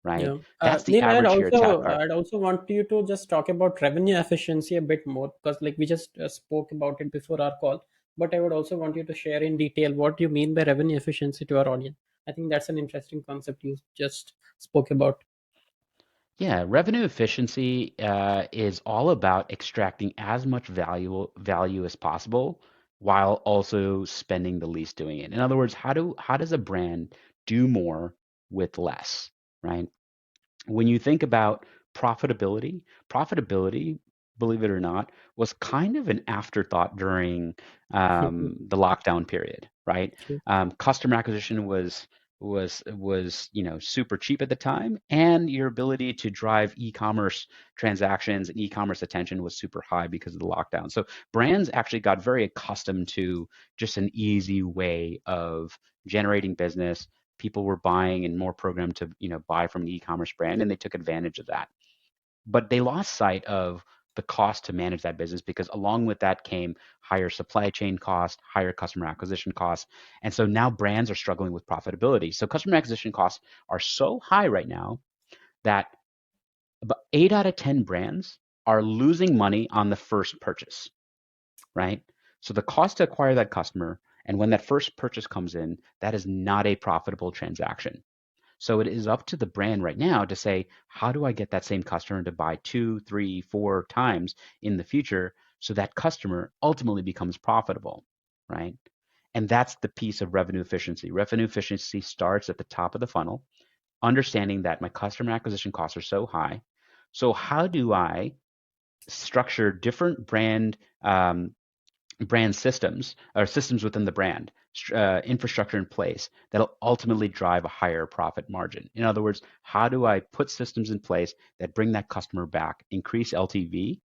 right? Yeah. That's the Neil, average here at Tapcart. I'd also want you to just talk about revenue efficiency a bit more, because like we just spoke about it before our call, but I would also want you to share in detail what you mean by revenue efficiency to our audience. I think that's an interesting concept you just spoke about. Yeah, revenue efficiency is all about extracting as much value as possible while also spending the least doing it. In other words, how does a brand do more with less, right? When you think about profitability, believe it or not, was kind of an afterthought during the lockdown period, right? True. Customer acquisition super cheap at the time, and your ability to drive e-commerce transactions and e-commerce attention was super high because of the lockdown. So brands actually got very accustomed to just an easy way of generating business. People were buying and more programmed to buy from an e-commerce brand, and they took advantage of that, but they lost sight of the cost to manage that business because along with that came higher supply chain costs, higher customer acquisition costs. And so now brands are struggling with profitability. So customer acquisition costs are so high right now that about 8 out of 10 brands are losing money on the first purchase, right? So the cost to acquire that customer and when that first purchase comes in, that is not a profitable transaction. So it is up to the brand right now to say, how do I get that same customer to buy two, three, four times in the future so that customer ultimately becomes profitable, right? And that's the piece of revenue efficiency. Revenue efficiency starts at the top of the funnel, understanding that my customer acquisition costs are so high. So how do I structure different brand systems or systems within the brand infrastructure in place that'll ultimately drive a higher profit margin? In other words, how do I put systems in place that bring that customer back, increase LTV,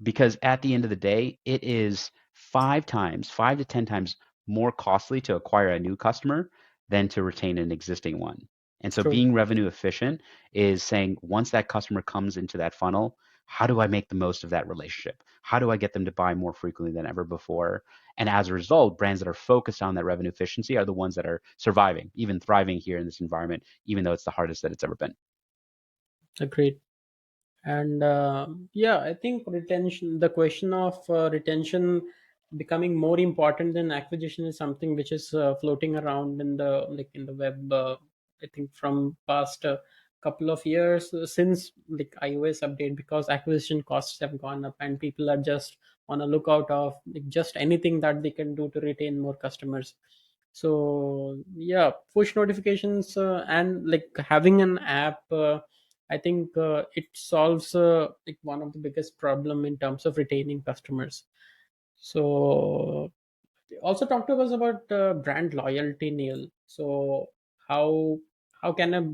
because at the end of the day, it is 5 to 10 times more costly to acquire a new customer than to retain an existing one. And so True. being revenue efficient is saying once that customer comes into that funnel, how do I make the most of that relationship? How do I get them to buy more frequently than ever before? And as a result, brands that are focused on that revenue efficiency are the ones that are surviving, even thriving here in this environment, even though it's the hardest that it's ever been. Agreed. And yeah, I think retention, the question of retention becoming more important than acquisition is something which is floating around in the in the web. I think from past couple of years, since like iOS update, because acquisition costs have gone up and people are just on a lookout of like, just anything that they can do to retain more customers. So yeah, push notifications and like having an app, I think it solves like one of the biggest problem in terms of retaining customers. So also talk to us about brand loyalty, Neil. So how how can a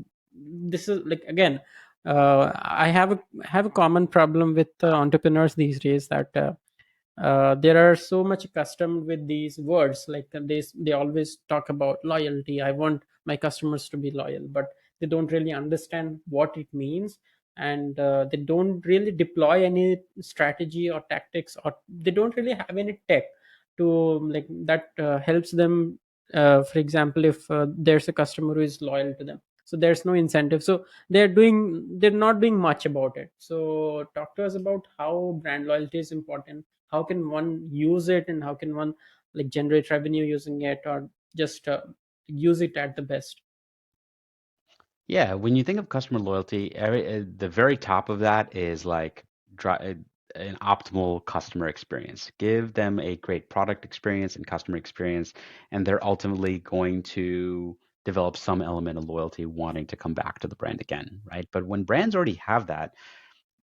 this is like again, I have a common problem with entrepreneurs these days, that they are so much accustomed with these words, like they always talk about loyalty. I want my customers to be loyal, but they don't really understand what it means, and they don't really deploy any strategy or tactics, or they don't really have any tech to like that helps them. For example, if there's a customer who is loyal to them, so there's no incentive, so they're not doing much about it. So talk to us about how brand loyalty is important. How can one use it, and how can one like generate revenue using it, or just use it at the best? Yeah, when you think of customer loyalty, the very top of that is like an optimal customer experience. Give them a great product experience and customer experience, and they're ultimately going to develop some element of loyalty, wanting to come back to the brand again, right? But when brands already have that,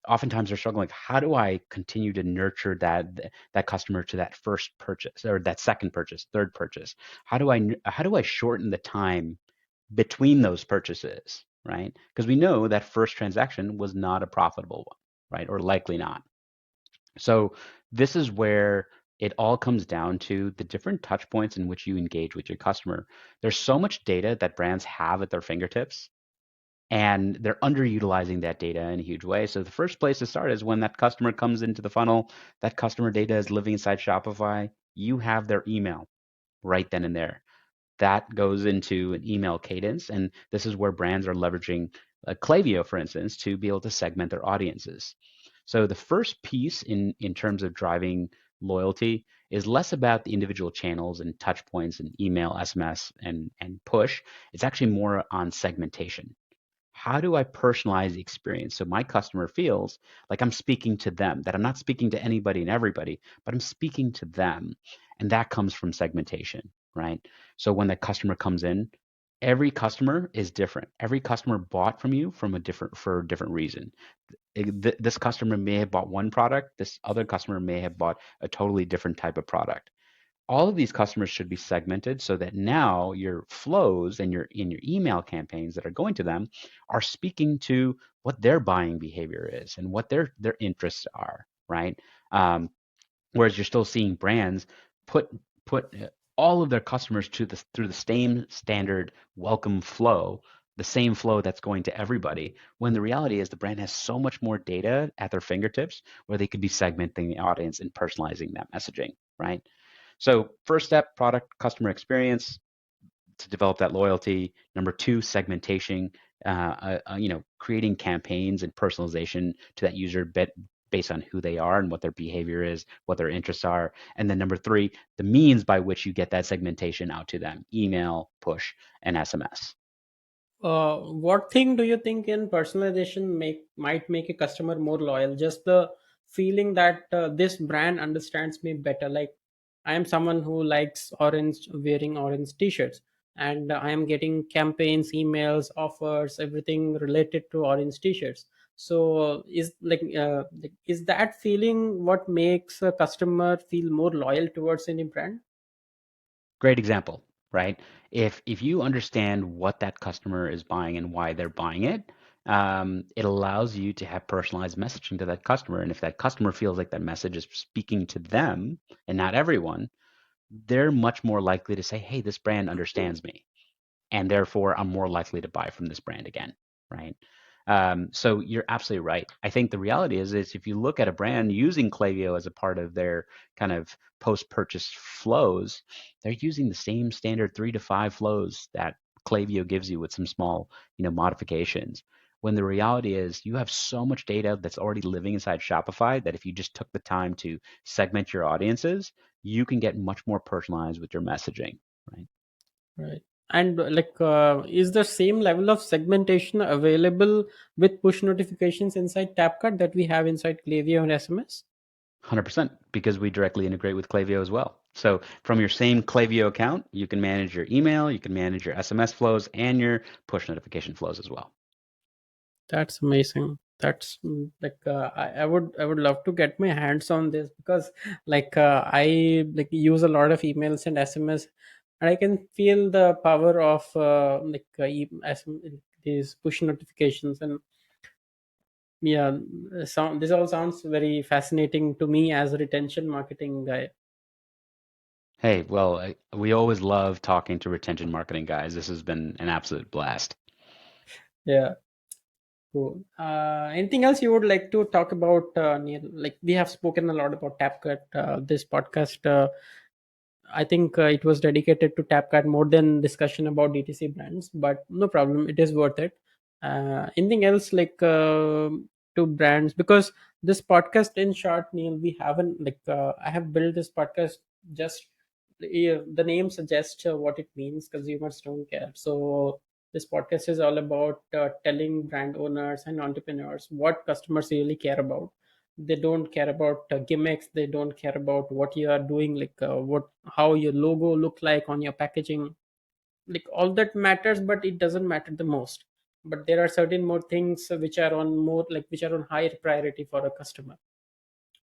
oftentimes they're struggling like, how do I continue to nurture that customer to that first purchase or that second purchase, third purchase? How do I shorten the time between those purchases, right? Because we know that first transaction was not a profitable one, right? Or likely not. So this is where it all comes down to the different touch points in which you engage with your customer. There's so much data that brands have at their fingertips, and they're underutilizing that data in a huge way. So the first place to start is when that customer comes into the funnel, that customer data is living inside Shopify. You have their email right then and there. That goes into an email cadence, and this is where brands are leveraging Klaviyo, for instance, to be able to segment their audiences. So the first piece in terms of driving loyalty is less about the individual channels and touch points and email, SMS, and push. It's actually more on segmentation. How do I personalize the experience so my customer feels like I'm speaking to them, that I'm not speaking to anybody and everybody, but I'm speaking to them? And that comes from segmentation, right? So when the customer comes in, every customer is different. Every customer bought from you for a different reason. This customer may have bought one product, this other customer may have bought a totally different type of product. All of these customers should be segmented so that now your flows and your email campaigns that are going to them are speaking to what their buying behavior is and what their interests are, right? Um, Whereas you're still seeing brands put put all of their customers through the same standard welcome flow, the same flow that's going to everybody, when the reality is the brand has so much more data at their fingertips where they could be segmenting the audience and personalizing that messaging, right? So first step, product customer experience to develop that loyalty. Number two, segmentation, creating campaigns and personalization to that user based on who they are and what their behavior is, what their interests are. And then number three, the means by which you get that segmentation out to them: email, push, and SMS. What thing do you think in personalization might make a customer more loyal? Just the feeling that this brand understands me better. Like I am someone who likes orange, wearing orange t-shirts, and I am getting campaigns, emails, offers, everything related to orange t-shirts. So is that feeling what makes a customer feel more loyal towards any brand? Great example, right? If you understand what that customer is buying and why they're buying it, it allows you to have personalized messaging to that customer. And if that customer feels like that message is speaking to them and not everyone, they're much more likely to say, "Hey, this brand understands me, and therefore I'm more likely to buy from this brand again," right? So you're absolutely right. I think the reality is if you look at a brand using Klaviyo as a part of their kind of post-purchase flows, they're using the same standard 3 to 5 flows that Klaviyo gives you with some small, modifications. When the reality is you have so much data that's already living inside Shopify that if you just took the time to segment your audiences, you can get much more personalized with your messaging, right? Right. And is the same level of segmentation available with push notifications inside Tapcart that we have inside Klaviyo and SMS? 100% because we directly integrate with Klaviyo as well. So from your same Klaviyo account, you can manage your email, you can manage your SMS flows and your push notification flows as well. That's amazing. That's I would love to get my hands on this because I use a lot of emails and SMS, and I can feel the power of these push notifications. And yeah, this all sounds very fascinating to me as a retention marketing guy. Hey, well, we always love talking to retention marketing guys. This has been an absolute blast. Yeah, cool. Anything else you would like to talk about, Neil? Like we have spoken a lot about Tapcut. This podcast, I think it was dedicated to Tapcut more than discussion about DTC brands, but no problem. It is worth it. Anything else to brands? Because this podcast, in short, Neil, we haven't I have built this podcast just the name suggests what it means. Consumers don't care. So this podcast is all about telling brand owners and entrepreneurs what customers really care about. They don't care about gimmicks. They don't care about what you are doing, what how your logo look like on your packaging. like all that matters, but it doesn't matter the most. But there are certain more things which are on more like which are on higher priority for a customer.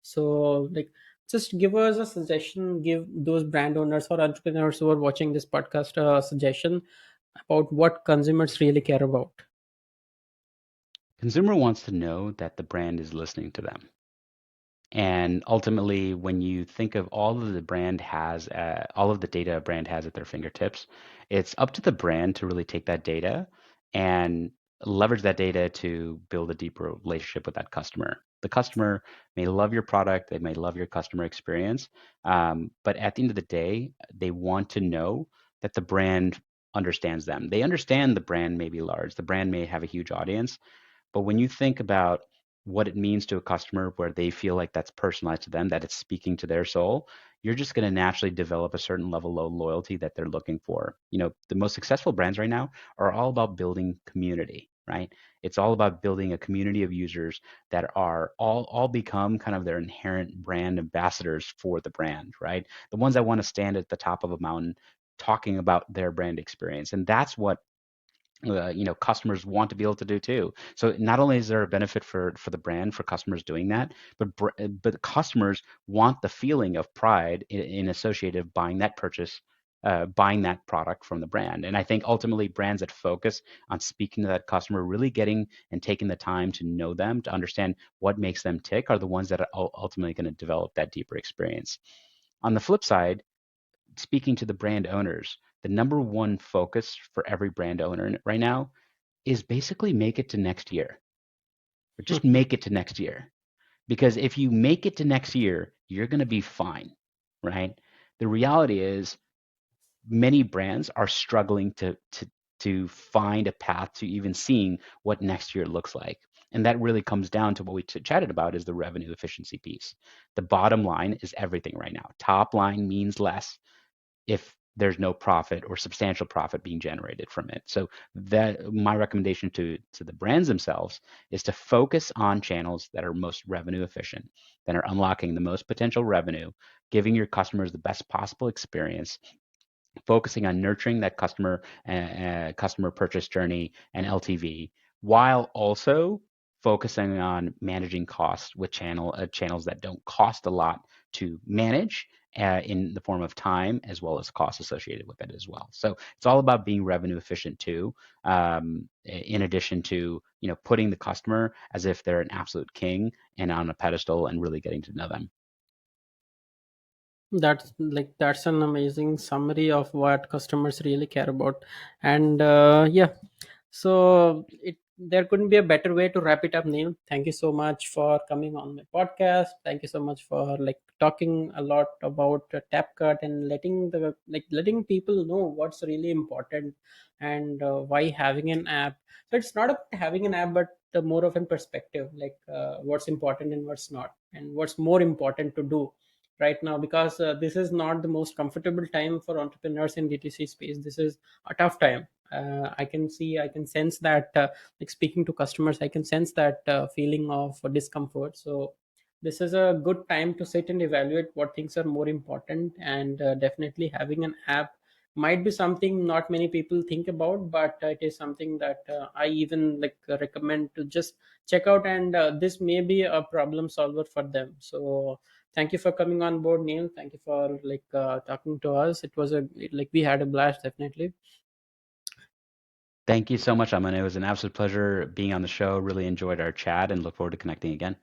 So like just give us a suggestion, give those brand owners or entrepreneurs who are watching this podcast a suggestion about what consumers really care about. Consumer wants to know that the brand is listening to them. And ultimately, when you think of all of the data a brand has at their fingertips, it's up to the brand to really take that data and leverage that data to build a deeper relationship with that customer. The customer may love your product, they may love your customer experience, but at the end of the day, they want to know that the brand understands them. They understand the brand may be large, the brand may have a huge audience, but when you think about what it means to a customer where they feel like that's personalized to them, that it's speaking to their soul, you're just going to naturally develop a certain level of loyalty that they're looking for. The most successful brands right now are all about building community, right? It's all about building a community of users that are all become kind of their inherent brand ambassadors for the brand, right? The ones that want to stand at the top of a mountain talking about their brand experience. And that's what customers want to be able to do too. So not only is there a benefit for the brand for customers doing that, but customers want the feeling of pride in associated buying that purchase, buying that product from the brand. And I think ultimately brands that focus on speaking to that customer, really getting and taking the time to know them, to understand what makes them tick, are the ones that are ultimately going to develop that deeper experience. On the flip side, speaking to the brand owners, the number one focus for every brand owner right now is basically make it to next year, or just make it to next year. Because if you make it to next year, you're going to be fine, right? The reality is many brands are struggling to find a path to even seeing what next year looks like. And that really comes down to what we chatted about is the revenue efficiency piece. The bottom line is everything right now. Top line means less if there's no profit or substantial profit being generated from it. So that my recommendation to the brands themselves is to focus on channels that are most revenue efficient, that are unlocking the most potential revenue, giving your customers the best possible experience, focusing on nurturing that customer purchase journey and LTV, while also focusing on managing costs with channels that don't cost a lot to manage in the form of time as well as costs associated with it as well. So it's all about being revenue efficient too. In addition to putting the customer as if they're an absolute king and on a pedestal and really getting to know them. That's an amazing summary of what customers really care about. And yeah, so it there couldn't be a better way to wrap it up, Neil. Thank you so much for coming on my podcast. Thank you so much for like talking a lot about Tapcart and letting people know what's really important and why having an app. So it's not about having an app, but more of a perspective, like what's important and what's not, and what's more important to do right now, because this is not the most comfortable time for entrepreneurs in DTC space. This is a tough time. I can sense that, like speaking to customers, I can sense that feeling of discomfort. So this is a good time to sit and evaluate what things are more important, and definitely having an app might be something not many people think about, but it is something that I even recommend to just check out, and this may be a problem solver for them. So thank you for coming on board, Neil. Thank you for talking to us. It was a like we had a blast, definitely. Thank you so much, Aman. It was an absolute pleasure being on the show. Really enjoyed our chat and look forward to connecting again.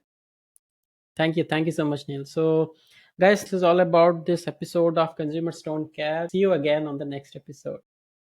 Thank you so much, Neil. So guys, this is all about this episode of Consumers Don't Care. See you again on the next episode.